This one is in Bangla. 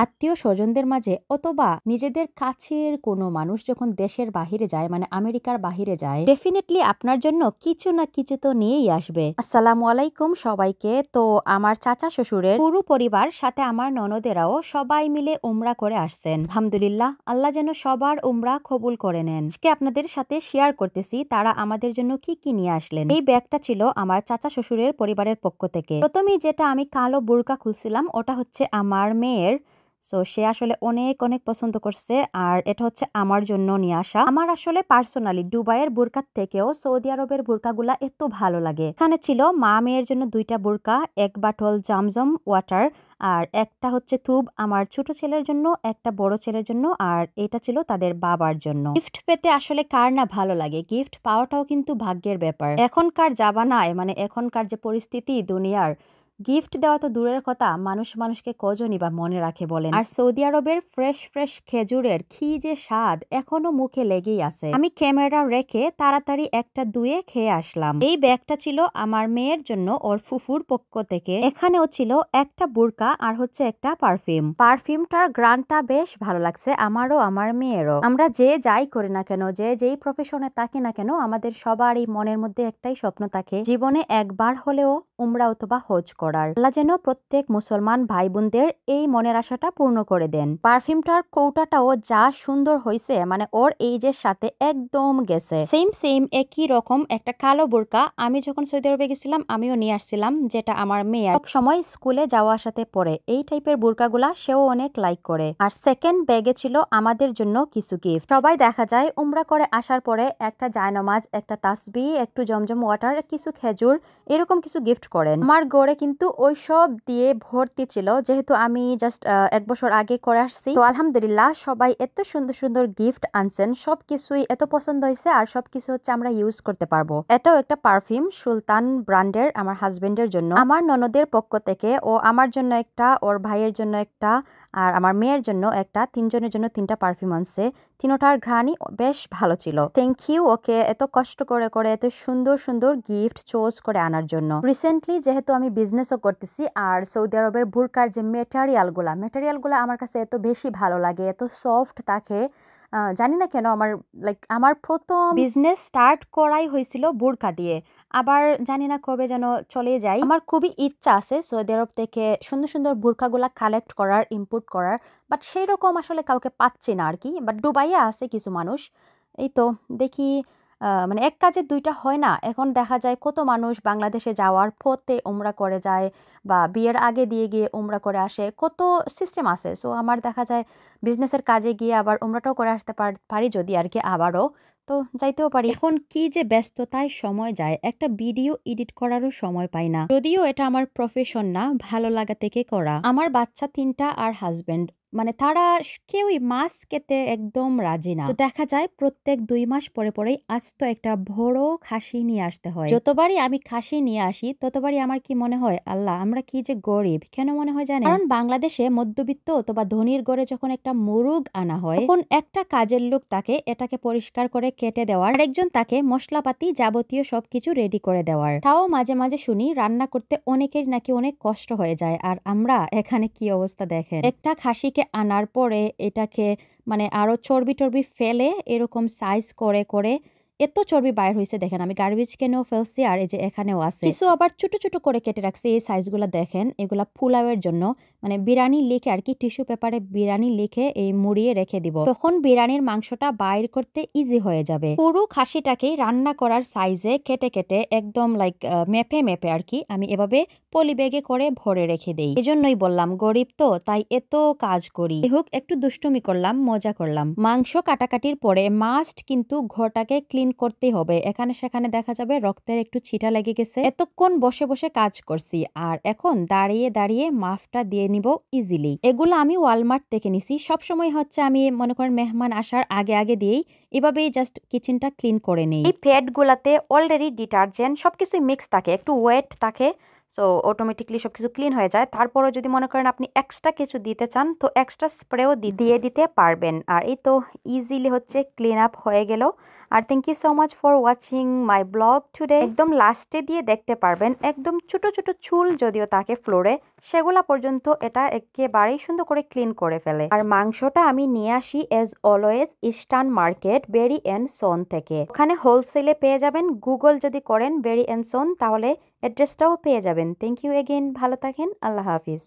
আত্মীয় স্বজনদের মাঝে অথবা নিজেদের কাছের কোনো মানুষ যখন দেশের বাহিরে যায়, মানে আমেরিকার বাহিরে যায়, ডেফিনেটলি আপনার জন্য কিছু না কিছু তো নিয়েই আসবে। আসসালামু আলাইকুম সবাইকে। তো আমার চাচা শ্বশুরের পুরো পরিবার সাথে আমার ননদেরাও সবাই মিলে উমরা করে আসছেন। আলহামদুলিল্লাহ, আল্লাহ যেন সবার উমরা কবুল করে নেন। আজকে আপনাদের সাথে শেয়ার করতেছি তারা আমাদের জন্য কি কি নিয়ে আসলেন। এই ব্যাগটা ছিল আমার চাচা শ্বশুরের পরিবারের পক্ষ থেকে। প্রথমেই যেটা আমি কালো বোরকা খুলছিলাম ওটা হচ্ছে আমার মেয়ের। সো সে আসলে অনেক অনেক পছন্দ করছে, আর এটা হচ্ছে আমার জন্য নিয়ে আসা। আমার আসলে পার্সোনালি দুবাইয়ের বোরকার থেকেও সৌদি আরবের বোরকাগুলা এত ভালো লাগে। এখানে ছিল মা মেয়ের জন্য দুইটা বোরকা, এক বাটল জামজম ওয়াটার, আর একটা হচ্ছে থুব আমার ছোট ছেলের জন্য, একটা বড় ছেলের জন্য, আর এটা ছিল তাদের বাবার জন্য। গিফট পেতে আসলে কার না ভালো লাগে, গিফট পাওয়াটাও কিন্তু ভাগ্যের ব্যাপার। এখনকার জামানায়, মানে এখনকার যে পরিস্থিতি দুনিয়ার, গিফট দেওয়া তো দূরের কথা, মানুষ মানুষকে কজনই বা মনে রাখে বলেন। আর সৌদি আরবের ফ্রেশ ফ্রেশ খেজুরের কি যে স্বাদ এখনো মুখে লেগেই আছে। আমি ক্যামেরা রেখে তাড়াতাড়ি একটা দুয়ে খেয়ে আসলাম। এই ব্যাগটা ছিল আমার মেয়ের জন্য ওর ফুফুর পক্ষ থেকে। এখানেও ছিল একটা বোরকা আর হচ্ছে একটা পারফিউম। পারফিউমটার গ্রানটা বেশ ভালো লাগছে আমারও আমার মেয়েরও। আমরা যে যাই করি না কেন, যে যেই প্রফেশনে থাকি না কেন, আমাদের সবারই মনের মধ্যে একটাই স্বপ্ন থাকে, জীবনে একবার হলেও উমরা অথবা হজ করার। আল্লাহ যেন প্রত্যেক মুসলমান ভাই বোনদের এই মনের আশাটা পূর্ণ করে দেন। পারফিউমটার কৌটাটাও যা সুন্দর হয়েছে, মানে ওর এইজের সাথে একদম গেছে। সেম একই রকম একটা কালো বোরকা আমি যখন সৌদি আরবে গেছিলাম আমিও নিয়ে আসছিলাম, যেটা আমার মেয়ে সব সময় স্কুলে যাওয়া আসাতে পরে। এই টাইপের বোরকাগুলা সেও অনেক লাইক করে। আর সেকেন্ড ব্যাগে ছিল আমাদের জন্য কিছু গিফট। সবাই দেখা যায় উমরা করে আসার পরে একটা জায়নামাজ, একটা তাসবিহ, একটু জমজম ওয়াটার, কিছু খেজুর, এরকম কিছু গিফট করেন। আমার গড়ে কিন্তু ওই সব দিয়ে ভর্তি ছিল, যেহেতু আমি জাস্ট 1 বছর আগে করে আসছি। তো আলহামদুলিল্লাহ সবাই এত সুন্দর সুন্দর গিফট আনছেন, সবকিছুই এত পছন্দ হয়েছে, আর সবকিছু হচ্ছে আমরা ইউজ করতে পারবো। এটাও একটা পারফিউম সুলতান ব্র্যান্ডের আমার হাজবেন্ডের জন্য, আমার ননদের পক্ষ থেকে। ও আমার জন্য একটা, ওর ভাইয়ের জন্য একটা, আর আমার মেয়ের জন্য একটা। তিনজনের জন্য 3টা পারফিউম আনছে। তিনোটার ঘ্রাণই বেশ ভালো ছিল। থ্যাংক ইউ ওকে এত কষ্ট করে করে এত সুন্দর সুন্দর গিফট চুজ করে আনার জন্য। রিসেন্টলি যেহেতু আমি বিজনেসও করতেছি, আর সৌদি আরবের বুরকার যে মেটেরিয়ালগুলা আমার কাছে এত বেশি ভালো লাগে, এত সফট থাকে। জানি না কেন আমার প্রথম বিজনেস স্টার্ট করাই হয়েছিল বোরকা দিয়ে। আবার জানি না কবে যেন চলে যাই। আমার খুবই ইচ্ছা আছে সৌদি আরব থেকে সুন্দর সুন্দর বোরকাগুলা কালেক্ট করার, ইম্পোর্ট করার, বাট সেই রকম আসলে কাউকে পাচ্ছি না আর কি। বাট দুবাইয়ে আছে কিছু মানুষ। এই তো দেখি, মানে এক কাজে দুইটা হয় না। এখন দেখা যায় কত মানুষ বাংলাদেশে যাওয়ার পথে উমরা করে যায়, বা বিয়ের আগে দিয়ে গিয়ে উমরা করে আসে, কত সিস্টেম আছে। সো আমার দেখা যায় বিজনেসের কাজে গিয়ে আবার উমরাটাও করে আসতে পারি যদি আর কি, আবারও তো যাইতেও পারি। এখন কি যে ব্যস্ততায় সময় যায়, একটা ভিডিও এডিট করারও সময় পাই না। যদিও এটা আমার প্রফেশন না, ভালো লাগা থেকে করা। আমার বাচ্চা 3টা আর হাজবেন্ড, মানে তারা কেউই মাছ খেতে একদম রাজি না। তো দেখা যায় প্রত্যেক 2 মাস পরে পরেই আস্ত একটা বড় খাসি নিয়ে আসতে হয়। যতবারই আমি খাসি নিয়ে আসি ততবারই আমার কি মনে হয়, আল্লাহ আমরা কি যে গরিব। কেন মনে হয় জানেন? কারণ বাংলাদেশে মধ্যবিত্ত অথবা ধনীর ঘরে যখন একটা মুরগ আনা হয়, তখন একটা কাজের লোক তাকে এটাকে পরিষ্কার করে কেটে দেওয়ার, আরেকজন তাকে মশলাপাতি যাবতীয় সবকিছু রেডি করে দেওয়ার। তাও মাঝে মাঝে শুনি রান্না করতে অনেকের নাকি অনেক কষ্ট হয়ে যায়। আর আমরা এখানে কি অবস্থা দেখেন, একটা খাসি আনার পরে এটাকে মানে আরো চর্বি টর্বি ফেলে এরকম সাইজ করে করে এত চর্বি বাইর হয়েছে দেখেন। আমি গার্বেজ কেনেও ফেলছি, আর এই যে এখানেও আছে কিছু, আবার ছোট ছোট করে কেটে রাখছি। এই সাইজগুলো দেখেন, এগুলা পোলাওয়ের জন্য, মানে বিরিয়ানি লিখে আর কি, টিস্যু পেপারে বিরিয়ানি লিখে এই মুড়িয়ে রেখে দিব, তখন বিরিয়ানির মাংসটা বাইর করতে ইজি হয়ে যাবে। পুরো খাসিটাকেই রান্না করার সাইজে কেটে কেটে একদম মেপে মেপে আর কি আমি এভাবে পলি ব্যাগে করে ভরে রেখে দেই। এজন্যই বললাম গরিব তো তাই এত কাজ করি। হোক একটু দুষ্টুমি করলাম, মজা করলাম। মাংস কাটাকাটির পরে মাস্ট কিন্তু ঘরটাকে ক্লিন করতেই হবে। এখানে সেখানে দেখা যাবে রক্তের একটু ছিটা লেগে গেছে। এতক্ষণ বসে বসে কাজ করছি, আর এখন দাঁড়িয়ে দাঁড়িয়ে মাফটা দিয়ে নিব ইজিলি। এগুলো আমি ওয়ালমার্ট থেকে নিছি। সবসময় হচ্ছে আমি মনে করেন মেহমান আসার আগে আগে দিয়েই এভাবেই জাস্ট কিচেনটা ক্লিন করে নেই। এই প্যাড গুলাতে অলরেডি ডিটারজেন্ট সবকিছুই মিক্স থাকে, একটু ওয়েট থাকে, সো অটোমেটিকলি সবকিছু ক্লিন হয়ে যায়। তারপরও যদি মনে করেন আপনি এক্সট্রা কিছু দিতে চান তো এক্সট্রা স্প্রেও দিয়ে দিতে পারবেন। আর এই তো ইজিলি হচ্ছে ক্লিন আপ হয়ে গেল। আর thank you so much for watching my blog today. একদম লাস্টে দিয়ে দেখতে পারবেন একদম ছোট ছোট চুল যদিও থাকে ফ্লোরে, সেগুলা পর্যন্ত এটা একেবারেই সুন্দর করে ক্লিন করে ফেলে। আর মাংসটা আমি নিয়ে আসি as always eastern market Berry and son থেকে। ওখানে হোলসেলে পেয়ে যাবেন, গুগল যদি করেন বেরি এন্ড সন তাহলে অ্যাড্রেসটাও পেয়ে যাবেন। থ্যাংক ইউ এগেইন, ভালো থাকেন, আল্লাহ হাফিজ।